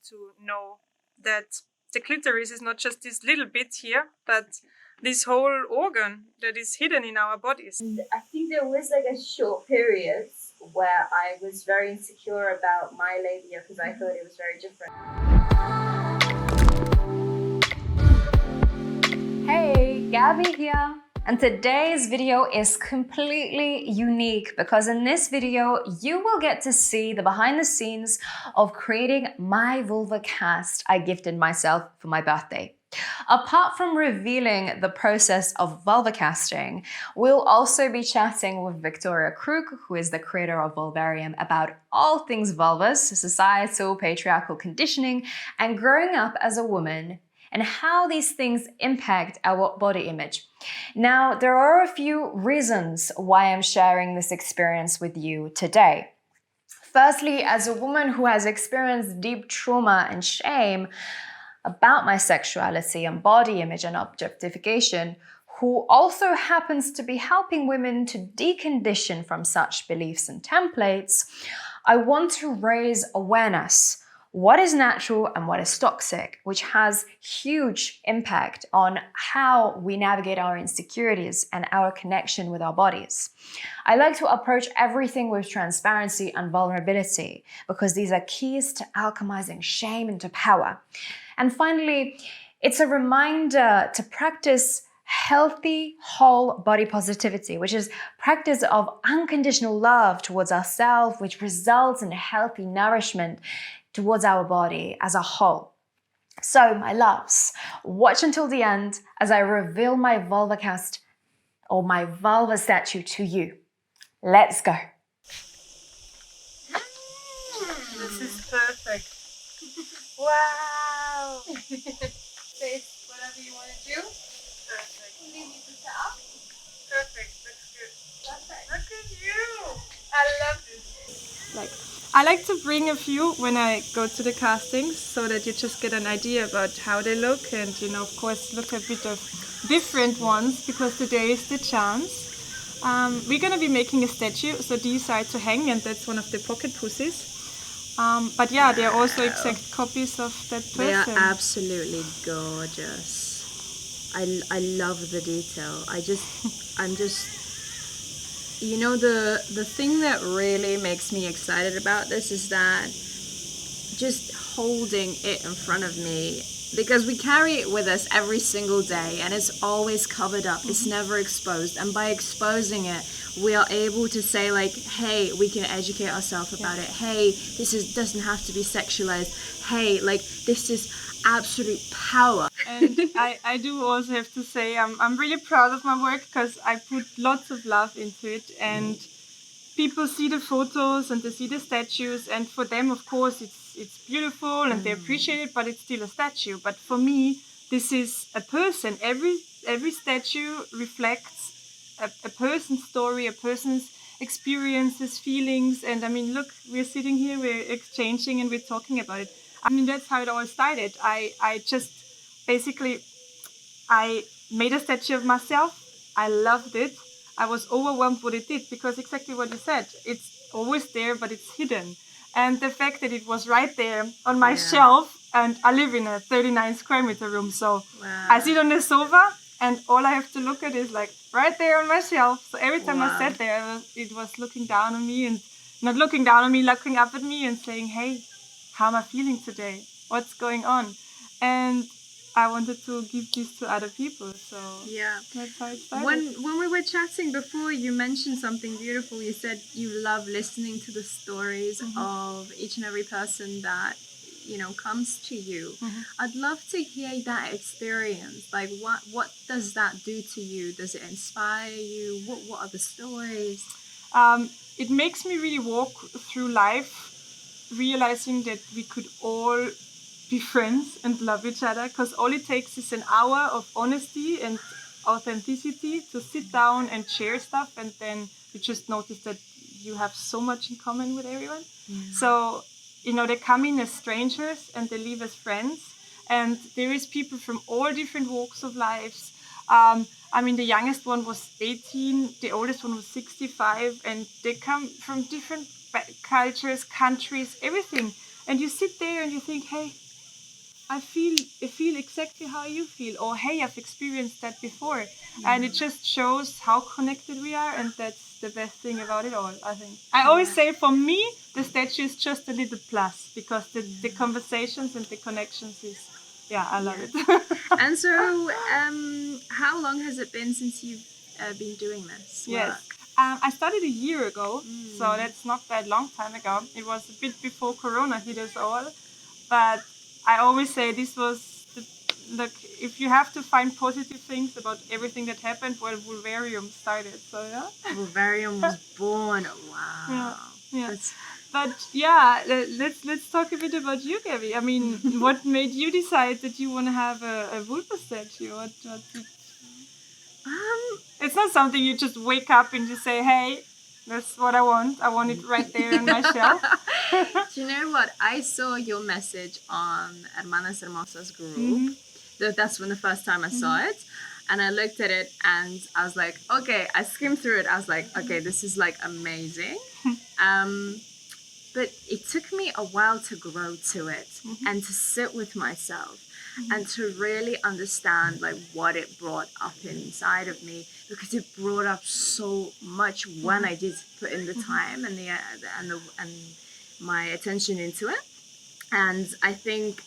to know that the clitoris is not just this little bit here, but this whole organ that is hidden in our bodies. And I think there was like a short period where I was very insecure about my labia because I thought it was very different. Hey, Gabby here. And today's video is completely unique because in this video, you will get to see the behind the scenes of creating my vulva cast I gifted myself for my birthday. Apart from revealing the process of vulva casting, we'll also be chatting with Victoria Krug, who is the creator of Vulvarium, about all things vulvas, societal, patriarchal conditioning, and growing up as a woman, and how these things impact our body image. Now, there are a few reasons why I'm sharing this experience with you today. Firstly, as a woman who has experienced deep trauma and shame about my sexuality and body image and objectification, who also happens to be helping women to decondition from such beliefs and templates, I want to raise awareness. What is natural and what is toxic, which has huge impact on how we navigate our insecurities and our connection with our bodies. I like to approach everything with transparency and vulnerability because these are keys to alchemizing shame into power. And finally, it's a reminder to practice healthy, whole body positivity, which is practice of unconditional love towards ourselves, which results in healthy nourishment towards our body as a whole. So, my loves, watch until the end as I reveal my vulva cast or my vulva statue to you. Let's go. This is perfect. Wow! Say whatever you want to do. Perfect. What do you need to set up? Perfect. That's good. Perfect. Look at you! I love this. I like to bring a few when I go to the castings so that you just get an idea about how they look and, of course, look a bit of different ones because today is the chance. We're going to be making a statue, so these are to hang, and that's one of the pocket pussies. But yeah, they're also exact copies of that person. They are absolutely gorgeous. I love the detail. I'm just the thing that really makes me excited about this is that just holding it in front of me, because we carry it with us every single day and it's always covered up. It's never exposed, and by exposing it we are able to say, like, hey, we can educate ourselves about it. Hey, doesn't have to be sexualized. Hey, like, this is absolute power. And I do also have to say I'm really proud of my work because I put lots of love into it, and people see the photos and they see the statues, and for them, of course, it's beautiful and they appreciate it, but it's still a statue. But for me, this is a person. Every statue reflects a person's story, a person's experiences, feelings. And I mean, look, we're sitting here, we're exchanging and we're talking about it. I mean, that's how it all started. I just basically, I made a statue of myself. I loved it. I was overwhelmed what it did because exactly what you said, it's always there, but it's hidden. And the fact that it was right there on my shelf, and I live in a 39 square meter room. So I sit on the sofa and all I have to look at is like right there on my shelf. So every time I sat there, it was looking down on me, and not looking down on me, looking up at me and saying, hey, how am I feeling today? What's going on? And I wanted to give this to other people. So that's how it started. When we were chatting before, you mentioned something beautiful. You said you love listening to the stories of each and every person that comes to you. I'd love to hear that experience. Like, what does that do to you? Does it inspire you? What are the stories? It makes me really walk through life realizing that we could all be friends and love each other, because all it takes is an hour of honesty and authenticity to sit down and share stuff, and then you just notice that you have so much in common with everyone. So they come in as strangers and they leave as friends, and there is people from all different walks of lives. I mean, the youngest one was 18, the oldest one was 65, and they come from different cultures, countries, everything. and you sit there and you think, hey, I feel exactly how you feel, or hey, I've experienced that before, and it just shows how connected we are, and that's the best thing about it all. I think I always say, for me, the statue is just a little plus, because the conversations and the connections is, I love it. And so, how long has it been since you've been doing this work? Yes. I started a year ago, so that's not that long time ago. It was a bit before Corona hit us all, but I always say this was look, if you have to find positive things about everything that happened, well, Vulvarium started. So Vulvarium was born. Wow. Yeah. But yeah, let's talk a bit about you, Gabi. I mean, what made you decide that you want to have a vulva statue? It's not something you just wake up and just say, hey, that's what I want. I want it right there on my shelf. Do you know what? I saw your message on Hermanas Hermosas group. That's when the first time I saw it. And I looked at it and I was like, okay, I skimmed through it. I was like, okay, this is like amazing. But it took me a while to grow to it and to sit with myself and to really understand like what it brought up inside of me, because it brought up so much when I did put in the time and my attention into it. And I think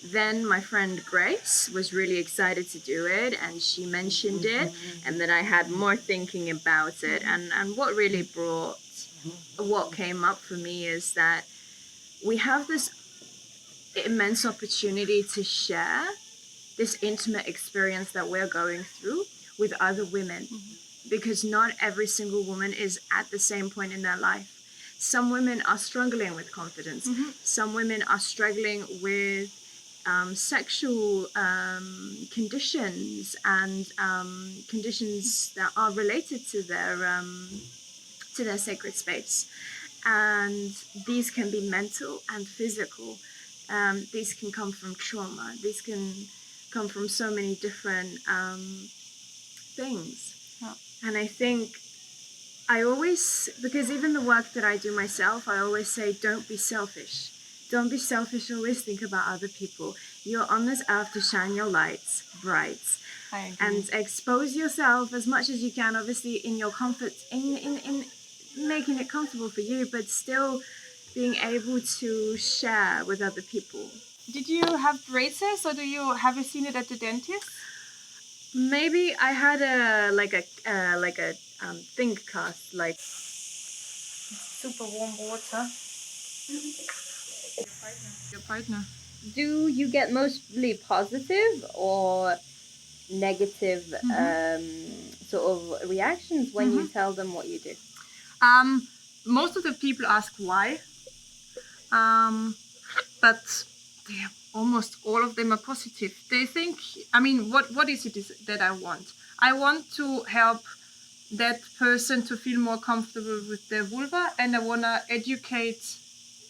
then my friend Grace was really excited to do it, and she mentioned it, and then I had more thinking about it. And what came up for me is that we have this immense opportunity to share this intimate experience that we're going through with other women, because not every single woman is at the same point in their life. Some women are struggling with confidence. Some women are struggling with sexual conditions and conditions that are related to their sacred space. And these can be mental and physical. These can come from trauma. These can come from so many different things. And I think because even the work that I do myself, I always say, don't be selfish. Don't be selfish. Always think about other people. You're on this earth to shine your lights bright. And expose yourself as much as you can, obviously in your comfort, in making it comfortable for you, but still being able to share with other people. Did you have braces, or have you seen it at the dentist? Maybe I had a think cast, like Super warm water. Your partner. Do you get mostly positive or negative sort of reactions when you tell them what you do? Most of the people ask why, but almost all of them are positive. They think, I mean, what is it that I want? I want to help that person to feel more comfortable with their vulva, and I want to educate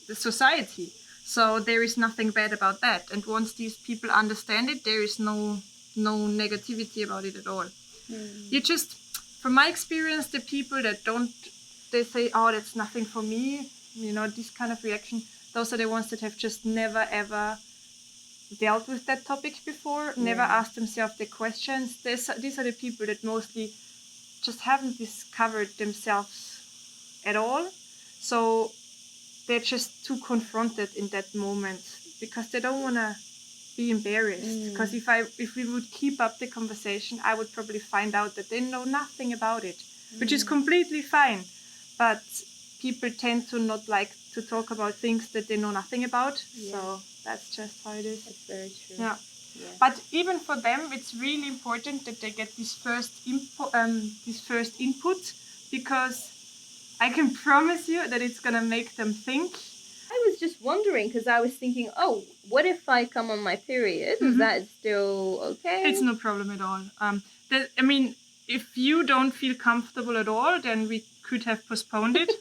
the society. So there is nothing bad about that. And once these people understand it, there is no negativity about it at all. You just, from my experience, the people that don't, they say, oh, that's nothing for me, this kind of reaction, those are the ones that have just never ever dealt with that topic before, never asked themselves the questions. These are the people that mostly just haven't discovered themselves at all. So they're just too confronted in that moment because they don't want to be embarrassed. Because if we would keep up the conversation, I would probably find out that they know nothing about it, which is completely fine. But people tend to not like to talk about things that they know nothing about. So that's just how it is. That's very true. Yeah. But even for them, it's really important that they get this first input, because I can promise you that it's gonna make them think. I was just wondering, because I was thinking, oh, what if I come on my period? Is that still okay? It's no problem at all. I mean, if you don't feel comfortable at all, then we could have postponed it.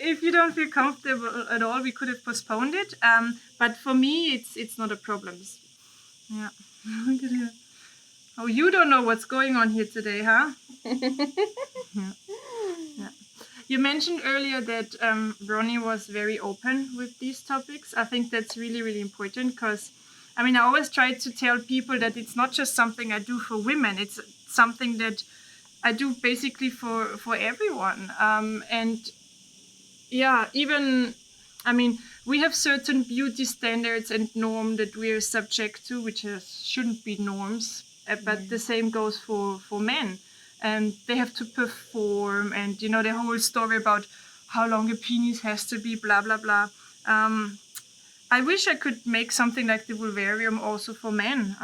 If you don't feel comfortable at all, we could have postponed it. But for me, it's not a problem. Yeah. Look at her. Oh, you don't know what's going on here today, huh? Yeah. You mentioned earlier that Ronnie was very open with these topics. I think that's really, really important because, I mean, I always try to tell people that it's not just something I do for women. It's something that I do basically for everyone. And yeah, even, I mean, we have certain beauty standards and norm that we are subject to, which shouldn't be norms. But the same goes for men, and they have to perform, and you know the whole story about how long a penis has to be, blah blah blah. I wish I could make something like the Vulvarium also for men.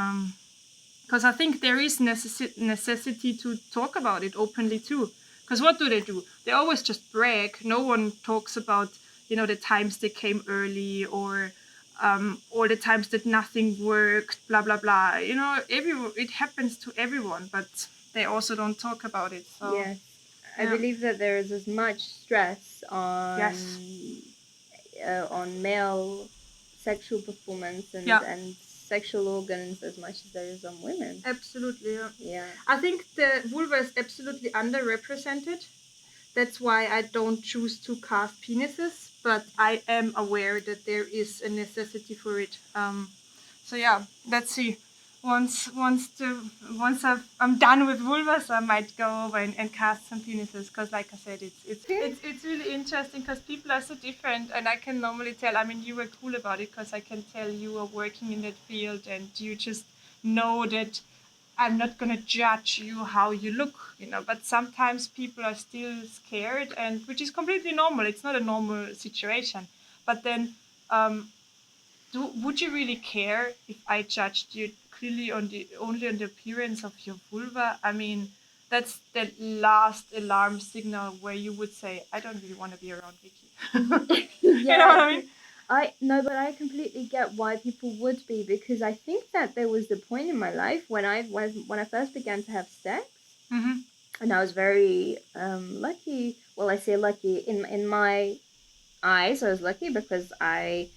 Because I think there is necessity to talk about it openly too. Because what do? They always just brag. No one talks about, you know, the times they came early or the times that nothing worked, blah blah blah. You know, it happens to everyone, but they also don't talk about it. So Yes. I yeah. believe that there is as much stress Yes. on male sexual performance and, Yeah. and sexual organs as much as there is on women. Absolutely. Yeah. Yeah. I think the vulva is absolutely underrepresented. That's why I don't choose to cast penises, but I am aware that there is a necessity for it. So yeah, let's see. I'm done with vulvas, I might go over and cast some penises because, like I said, it's really interesting because people are so different, and I can normally tell. I mean, you were cool about it because I can tell you are working in that field, and you just know that I'm not gonna judge you how you look, you know. But sometimes people are still scared, and which is completely normal. It's not a normal situation. But then, would you really care if I judged you clearly on the only on the appearance of your vulva? I mean, that's the last alarm signal where you would say, I don't really want to be around Viki. You know what I mean? But I completely get why people would be, because I think that there was the point in my life when I first began to have sex, Mm-hmm. and I was very lucky. Well, I say lucky in my eyes. I was lucky because I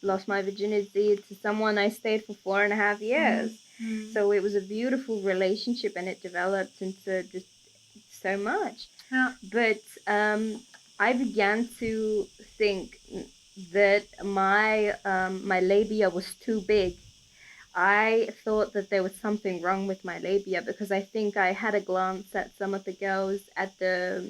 lost my virginity to someone I stayed for 4.5 years. Mm-hmm. So it was a beautiful relationship, and it developed into just so much. Yeah. But I began to think that my labia was too big. I thought that there was something wrong with my labia because I think I had a glance at some of the girls at the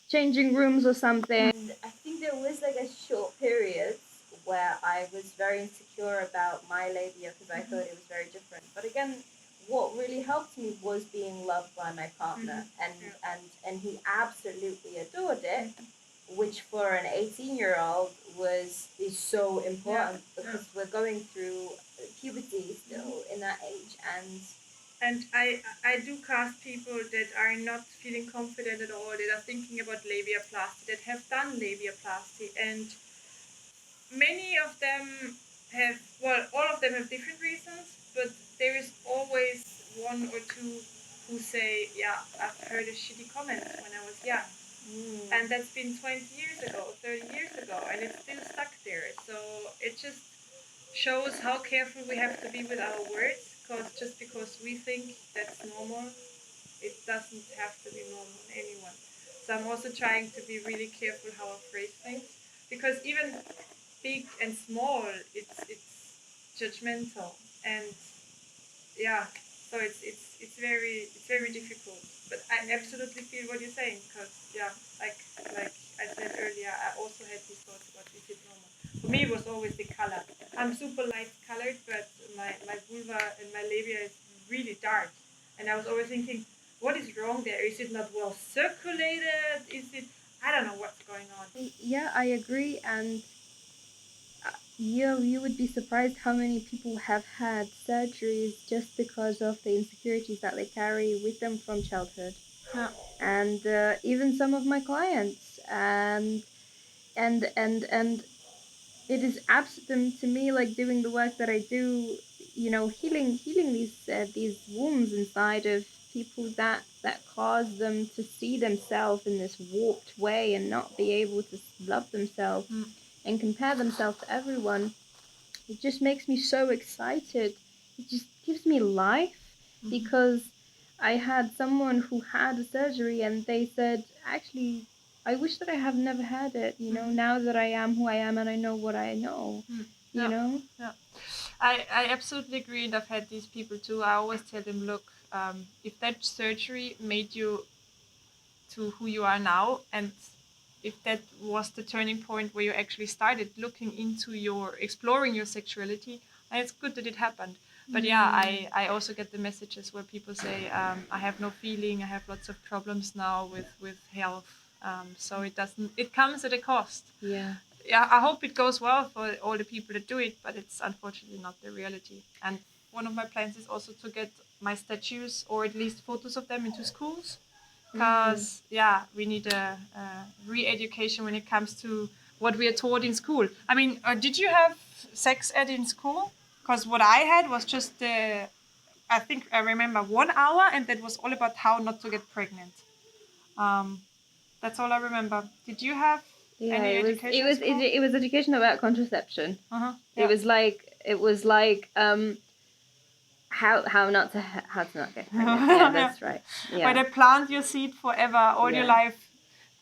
changing rooms or something. And I think there was like a short period where I was very insecure about my labia because I thought it was very different. But again, what really helped me was being loved by my partner, and he absolutely adored it, which for an 18-year-old is so important because we're going through puberty still in that age. And I do cast people that are not feeling confident at all, that are thinking about labiaplasty, that have done labiaplasty, and many of them have, well, all of them have different reasons, but there is always one or two who say, yeah, I've heard a shitty comment when I was young. And that's been 20 years ago, 30 years ago, and it's still stuck there. So it just shows how careful we have to be with our words, because just because we think that's normal, it doesn't have to be normal in anyone. So I'm also trying to be really careful how I phrase things, because even big and small, it's judgmental, and yeah, so it's very difficult. But I absolutely feel what you're saying, because yeah, like I said earlier, I also had these thoughts about is it normal. For me, it was always the color. I'm super light colored, but my vulva and my labia is really dark, and I was always thinking, what is wrong there? Is it not well circulated? Is it? I don't know what's going on. Yeah, I agree, and you would be surprised how many people have had surgeries just because of the insecurities that they carry with them from childhood. Yeah. And even some of my clients, and it is absolute to me, like doing the work that I do, healing these wounds inside of people that cause them to see themselves in this warped way and not be able to love themselves and compare themselves to everyone. It just makes me so excited. It just gives me life because I had someone who had a surgery, and they said, actually, I wish that I have never had it. You know, now that I am who I am and I know what I know. You Yeah. know. Yeah, I absolutely agree, and I've had these people too. I always tell them, look, if that surgery made you to who you are now, and if that was the turning point where you actually started looking into your exploring your sexuality, and it's good that it happened. But yeah, I also get the messages where people say, I have no feeling, I have lots of problems now with health, so it comes at a cost. Yeah. Yeah, I hope it goes well for all the people that do it, but it's unfortunately not the reality. And one of my plans is also to get my statues, or at least photos of them, into schools, because yeah, we need a re-education when it comes to what we are taught in school. I mean, did you have sex ed in school? Because what I had was just I think I remember 1 hour, and that was all about how not to get pregnant. That's all I remember. Did you have Yeah, any it was education in school? it was education about contraception. Uh-huh. It was like how not to how to not get pregnant. Yeah, that's right. Where Yeah. they plant your seed forever, all your Yeah. life.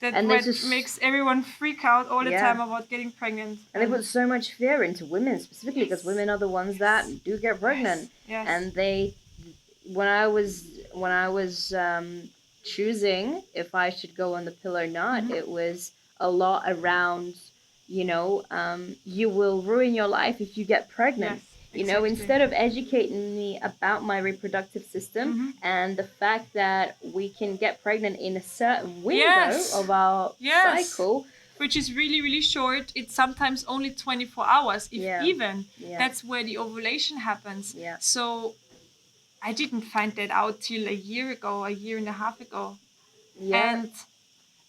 That And what they just- makes everyone freak out all the Yeah. time about getting pregnant. And they put so much fear into women, specifically because women are the ones that do get pregnant. Yes. And they, when I was choosing if I should go on the pill or not, it was a lot around, you will ruin your life if you get pregnant. Yes, You know, exactly. instead of educating me about my reproductive system and the fact that we can get pregnant in a certain window of our cycle. Which is really, really short. It's sometimes only 24 hours, if even. Yeah. That's where the ovulation happens. Yeah. So I didn't find that out till a year and a half ago. Yeah. And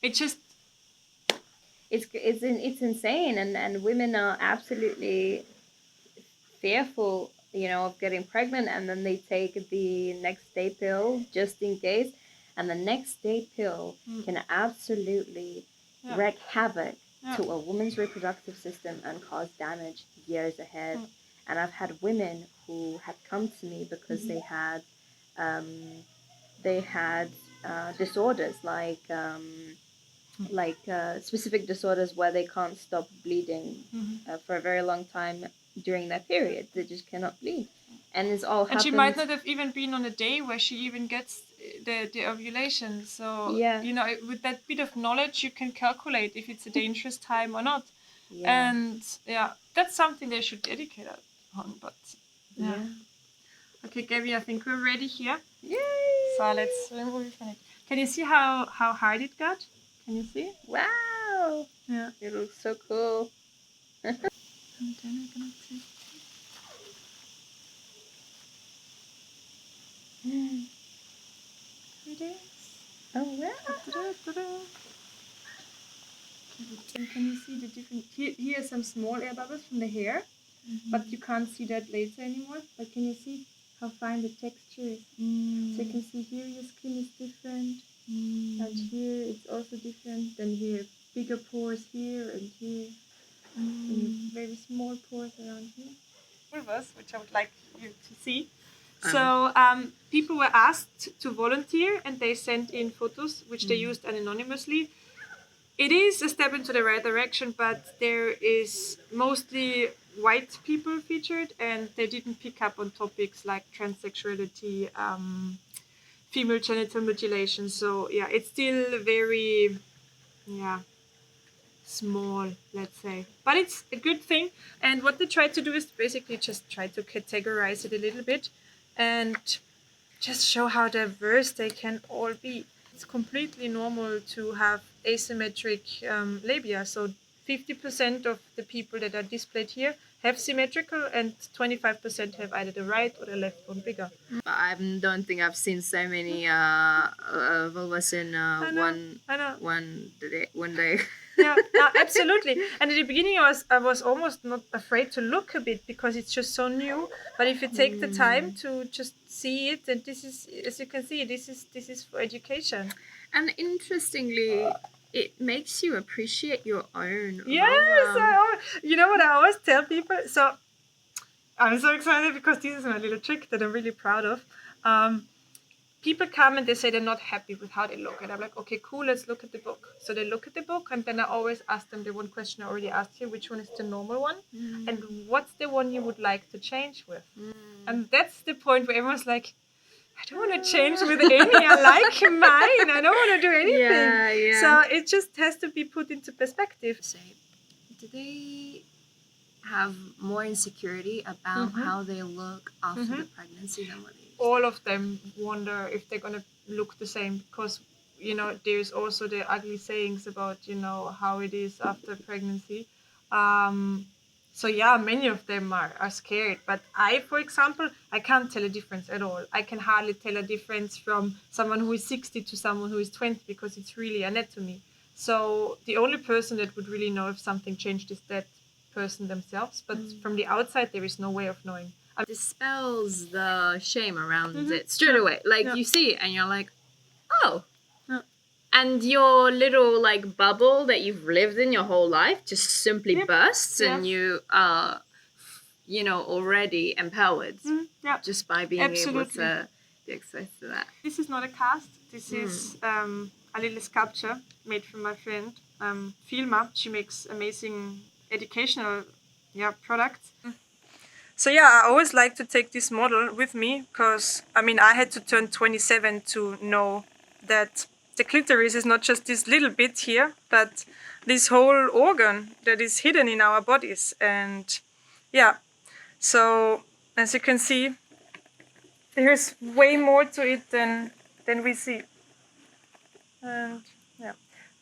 it just... It's insane, and women are absolutely fearful, of getting pregnant, and then they take the next day pill just in case, and the next day pill can absolutely wreak havoc to a woman's reproductive system and cause damage years ahead. And I've had women who had come to me because they had disorders like specific disorders where they can't stop bleeding for a very long time during their period. They just cannot bleed, and it's all. And she might not have even been on a day where she even gets the ovulation. So with that bit of knowledge, you can calculate if it's a dangerous time or not. Yeah. And that's something they should educate us on. But yeah. Okay, Gabby, I think we're ready here. Yay! So let's remove it. Can you see how hard it got? Can you see? Wow! Yeah. It looks so cool. And then we're gonna take... Here it is. Oh wow! Da-da-da-da. And can you see the different... Here are some small air bubbles from the hair, but you can't see that later anymore. But can you see how fine the texture is? So you can see here your skin is different, and here it's also different. Then here, bigger pores here and here, and very small pores around here. Vulvas, which I would like you to see. So people were asked to volunteer, and they sent in photos, which they used anonymously. It is a step into the right direction, but there is mostly white people featured, and they didn't pick up on topics like transsexuality, female genital mutilation. So yeah, it's still very small, let's say, but it's a good thing. And what they try to do is basically just try to categorize it a little bit and just show how diverse they can all be. It's completely normal to have asymmetric labia. So 50% of the people that are displayed here have symmetrical, and 25% have either the right or the left one bigger. I don't think I've seen so many vulvas in one day. Yeah, absolutely. And at the beginning, I was almost not afraid to look a bit because it's just so new. But if you take the time to just see it, and this is, as you can see, this is for education. And interestingly, it makes you appreciate your own. Yes, you know what I always tell people. So I'm so excited because this is my little trick that I'm really proud of. people come and they say they're not happy with how they look. And I'm like, okay, cool, let's look at the book. So they look at the book, and then I always ask them the one question I already asked you, which one is the normal one? And what's the one you would like to change with? And that's the point where everyone's like, I don't want to change with any. I like mine. I don't want to do anything. Yeah, yeah. So it just has to be put into perspective. Do they have more insecurity about how they look after the pregnancy than what they used to? All of them wonder if they're going to look the same, because, you know, there's also the ugly sayings about, you know, how it is after pregnancy. So yeah, many of them are scared. But I, for example, I can't tell a difference at all. I can hardly tell a difference from someone who is 60 to someone who is 20, because it's really anatomy. So the only person that would really know if something changed is that person themselves. But from the outside, there is no way of knowing. Dispels the shame around it straight away. Like you see it and you're like, oh. And your little like bubble that you've lived in your whole life just simply bursts, and you are, you know, already empowered just by being able to be exposed to that. This is not a cast. This is a little sculpture made from my friend Vilma. She makes amazing educational products. So yeah, I always like to take this model with me, because I mean, I had to turn 27 to know that the clitoris is not just this little bit here, but this whole organ that is hidden in our bodies. And yeah, so as you can see, there's way more to it than we see. And yeah,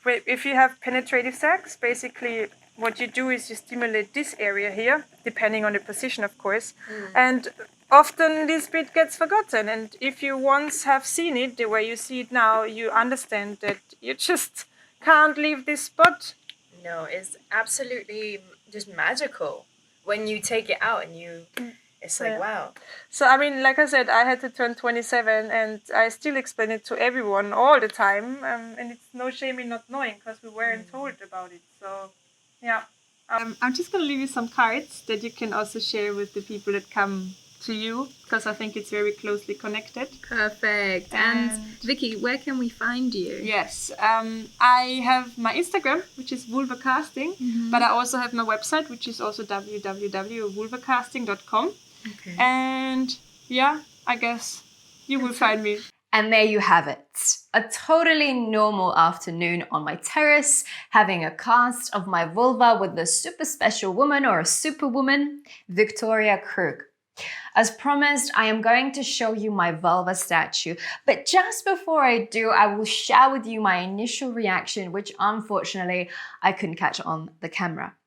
if you have penetrative sex, basically what you do is you stimulate this area here, depending on the position, of course. And often this bit gets forgotten. And if you once have seen it the way you see it now, you understand that you just can't leave this spot. No, it's absolutely just magical when you take it out and it's like, wow. So, I mean, like I said, I had to turn 27, and I still explain it to everyone all the time. And it's no shame in not knowing, because we weren't told about it. So, yeah. I'm just going to leave you some cards that you can also share with the people that come to you, because I think it's very closely connected. Perfect. And Viki, where can we find you? Yes, I have my Instagram, which is Vulva Casting, but I also have my website, which is also www.vulvacasting.com. Okay. And yeah, I guess you will find me. And there you have it. A totally normal afternoon on my terrace, having a cast of my vulva with the super special woman, or a superwoman, Victoria Krug. As promised, I am going to show you my vulva statue, but just before I do, I will share with you my initial reaction, which unfortunately I couldn't catch on the camera.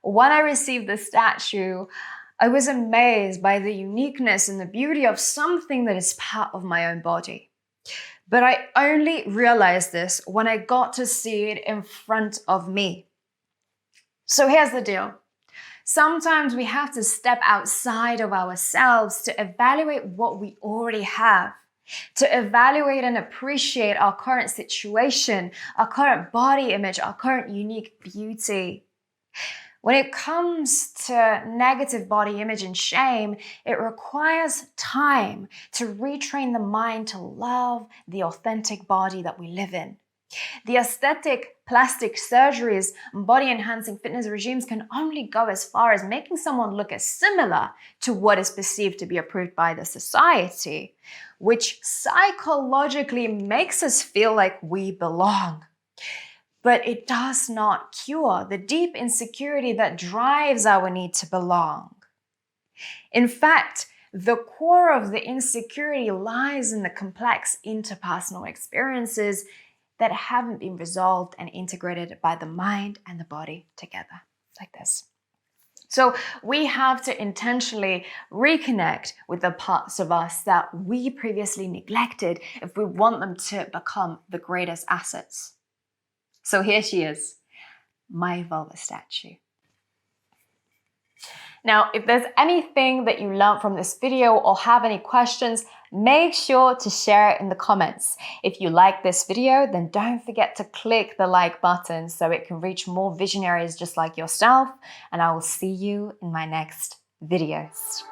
When I received the statue, I was amazed by the uniqueness and the beauty of something that is part of my own body. But I only realized this when I got to see it in front of me. So here's the deal. Sometimes we have to step outside of ourselves to evaluate what we already have, to evaluate and appreciate our current situation, our current body image, our current unique beauty. When it comes to negative body image and shame, it requires time to retrain the mind to love the authentic body that we live in. The aesthetic plastic surgeries and body-enhancing fitness regimes can only go as far as making someone look as similar to what is perceived to be approved by the society, which psychologically makes us feel like we belong. But it does not cure the deep insecurity that drives our need to belong. In fact, the core of the insecurity lies in the complex interpersonal experiences that haven't been resolved and integrated by the mind and the body together, like this. So we have to intentionally reconnect with the parts of us that we previously neglected if we want them to become the greatest assets. So here she is, my vulva statue. Now, if there's anything that you learned from this video or have any questions, make sure to share it in the comments. If you like this video, then don't forget to click the like button so it can reach more visionaries just like yourself, and I will see you in my next videos.